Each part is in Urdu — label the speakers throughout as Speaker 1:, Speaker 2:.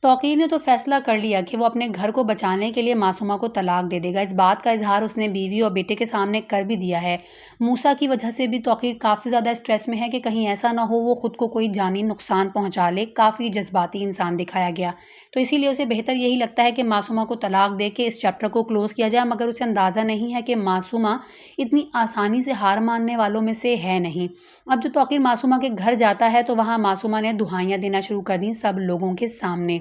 Speaker 1: توقیر نے تو فیصلہ کر لیا کہ وہ اپنے گھر کو بچانے کے لیے معصومہ کو طلاق دے دے گا۔ اس بات کا اظہار اس نے بیوی اور بیٹے کے سامنے کر بھی دیا ہے۔ موسیٰ کی وجہ سے بھی توقیر کافی زیادہ اسٹریس میں ہے کہ کہیں ایسا نہ ہو وہ خود کو کوئی جانی نقصان پہنچا لے۔ کافی جذباتی انسان دکھایا گیا، تو اسی لیے اسے بہتر یہی لگتا ہے کہ معصومہ کو طلاق دے کے اس چیپٹر کو کلوز کیا جائے، مگر اسے اندازہ نہیں ہے کہ معصومہ اتنی آسانی سے ہار ماننے والوں میں سے ہے نہیں۔ اب جو توقیر معصومہ کے گھر جاتا ہے تو وہاں معصومہ نے دہائیاں دینا شروع کر دیں سب لوگوں کے سامنے۔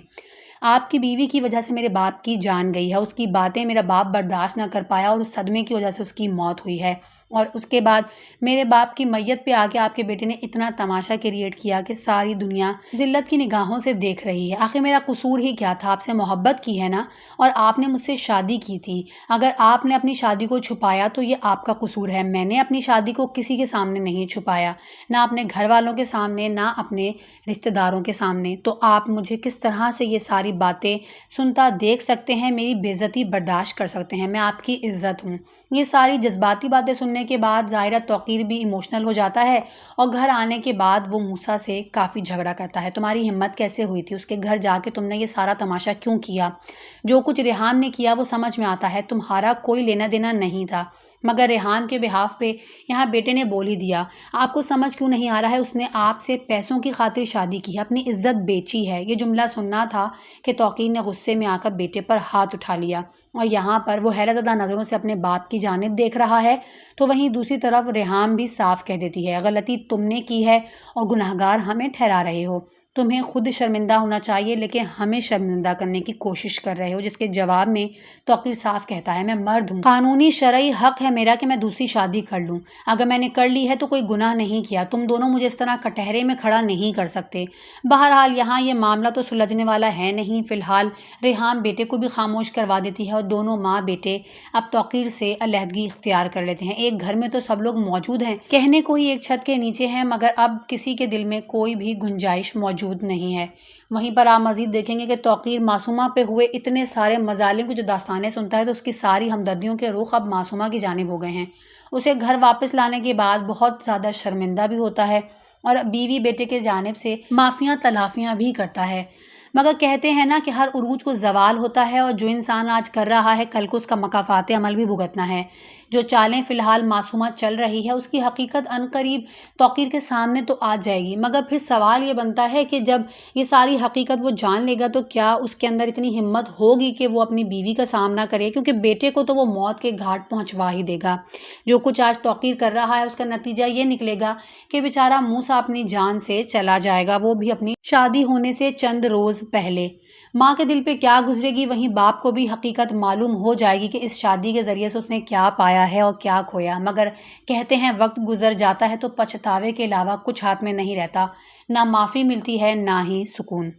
Speaker 1: آپ کی بیوی کی وجہ سے میرے باپ کی جان گئی ہے، اس کی باتیں میرا باپ برداشت نہ کر پایا اور اس صدمے کی وجہ سے اس کی موت ہوئی ہے، اور اس کے بعد میرے باپ کی میت پہ آ کے آپ کے بیٹے نے اتنا تماشا کریٹ کیا کہ ساری دنیا ذلت کی نگاہوں سے دیکھ رہی ہے۔ آخر میرا قصور ہی کیا تھا؟ آپ سے محبت کی ہے نا، اور آپ نے مجھ سے شادی کی تھی۔ اگر آپ نے اپنی شادی کو چھپایا تو یہ آپ کا قصور ہے۔ میں نے اپنی شادی کو کسی کے سامنے نہیں چھپایا، نہ اپنے گھر والوں کے سامنے، نہ اپنے رشتہ داروں کے سامنے۔ تو آپ مجھے کس طرح سے یہ ساری باتیں سنتا دیکھ سکتے ہیں، میری بے عزتی برداشت کر سکتے ہیں؟ میں آپ کی عزت ہوں۔ یہ ساری جذباتی باتیں سننے کے بعد ظاہرہ توقیر بھی ایموشنل ہو جاتا ہے، اور گھر آنے کے بعد وہ موسیٰ سے کافی جھگڑا کرتا ہے۔ تمہاری ہمت کیسے ہوئی تھی؟ اس کے گھر جا کے تم نے یہ سارا تماشا کیوں کیا؟ جو کچھ ریحان نے کیا وہ سمجھ میں آتا ہے، تمہارا کوئی لینا دینا نہیں تھا، مگر ریحان کے بہاف پہ یہاں بیٹے نے بول ہی دیا۔ آپ کو سمجھ کیوں نہیں آ رہا ہے؟ اس نے آپ سے پیسوں کی خاطر شادی کی ہے، اپنی عزت بیچی ہے۔ یہ جملہ سننا تھا کہ توقیر نے غصے میں آ کر بیٹے پر ہاتھ اٹھا لیا، اور یہاں پر وہ حیرت زدہ نظروں سے اپنے باپ کی جانب دیکھ رہا ہے، تو وہیں دوسری طرف ریحان بھی صاف کہہ دیتی ہے، غلطی تم نے کی ہے اور گنہگار ہمیں ٹھہرا رہے ہو۔ تمہیں خود شرمندہ ہونا چاہیے لیکن ہمیں شرمندہ کرنے کی کوشش کر رہے ہو۔ جس کے جواب میں توقیر صاف کہتا ہے، میں مرد ہوں، قانونی شرعی حق ہے میرا کہ میں دوسری شادی کر لوں۔ اگر میں نے کر لی ہے تو کوئی گناہ نہیں کیا، تم دونوں مجھے اس طرح کٹہرے میں کھڑا نہیں کر سکتے۔ بہرحال یہاں یہ معاملہ تو سلجھنے والا ہے نہیں۔ فی الحال ریحان بیٹے کو بھی خاموش کروا دیتی ہے، اور دونوں ماں بیٹے اب توقیر سے علیحدگی اختیار کر لیتے ہیں۔ ایک گھر میں تو سب لوگ موجود ہیں، کہنے کو ہی ایک چھت کے نیچے ہیں، مگر اب کسی کے دل میں کوئی بھی گنجائش موجود نہیں ہے۔ وہیں پر آپ مزید دیکھیں گے کہ توقیر معصومہ پہ ہوئے اتنے سارے مظالم کی جو داستانیں سنتا ہے تو اس کی ساری ہمدردیوں کے رخ اب معصومہ کی جانب ہو گئے ہیں۔ اسے گھر واپس لانے کے بعد بہت زیادہ شرمندہ بھی ہوتا ہے، اور بیوی بیٹے کے جانب سے معافیاں تلافیاں بھی کرتا ہے، مگر کہتے ہیں نا کہ ہر عروج کو زوال ہوتا ہے، اور جو انسان آج کر رہا ہے کل کو اس کا مکافات عمل بھی بھگتنا ہے۔ جو چالیں فی الحال معصومہ چل رہی ہے اس کی حقیقت عنقریب توقیر کے سامنے تو آ جائے گی، مگر پھر سوال یہ بنتا ہے کہ جب یہ ساری حقیقت وہ جان لے گا تو کیا اس کے اندر اتنی ہمت ہوگی کہ وہ اپنی بیوی کا سامنا کرے؟ کیونکہ بیٹے کو تو وہ موت کے گھاٹ پہنچوا ہی دے گا۔ جو کچھ آج توقیر کر رہا ہے اس کا نتیجہ یہ نکلے گا کہ بیچارہ موسیٰ اپنی جان سے چلا جائے گا، وہ بھی اپنی شادی ہونے سے چند روز پہلے۔ ماں کے دل پہ کیا گزرے گی، وہیں باپ کو بھی حقیقت معلوم ہو جائے گی کہ اس شادی کے ذریعے سے اس نے کیا پایا ہے اور کیا کھویا۔ مگر کہتے ہیں وقت گزر جاتا ہے تو پچھتاوے کے علاوہ کچھ ہاتھ میں نہیں رہتا، نہ معافی ملتی ہے نہ ہی سکون۔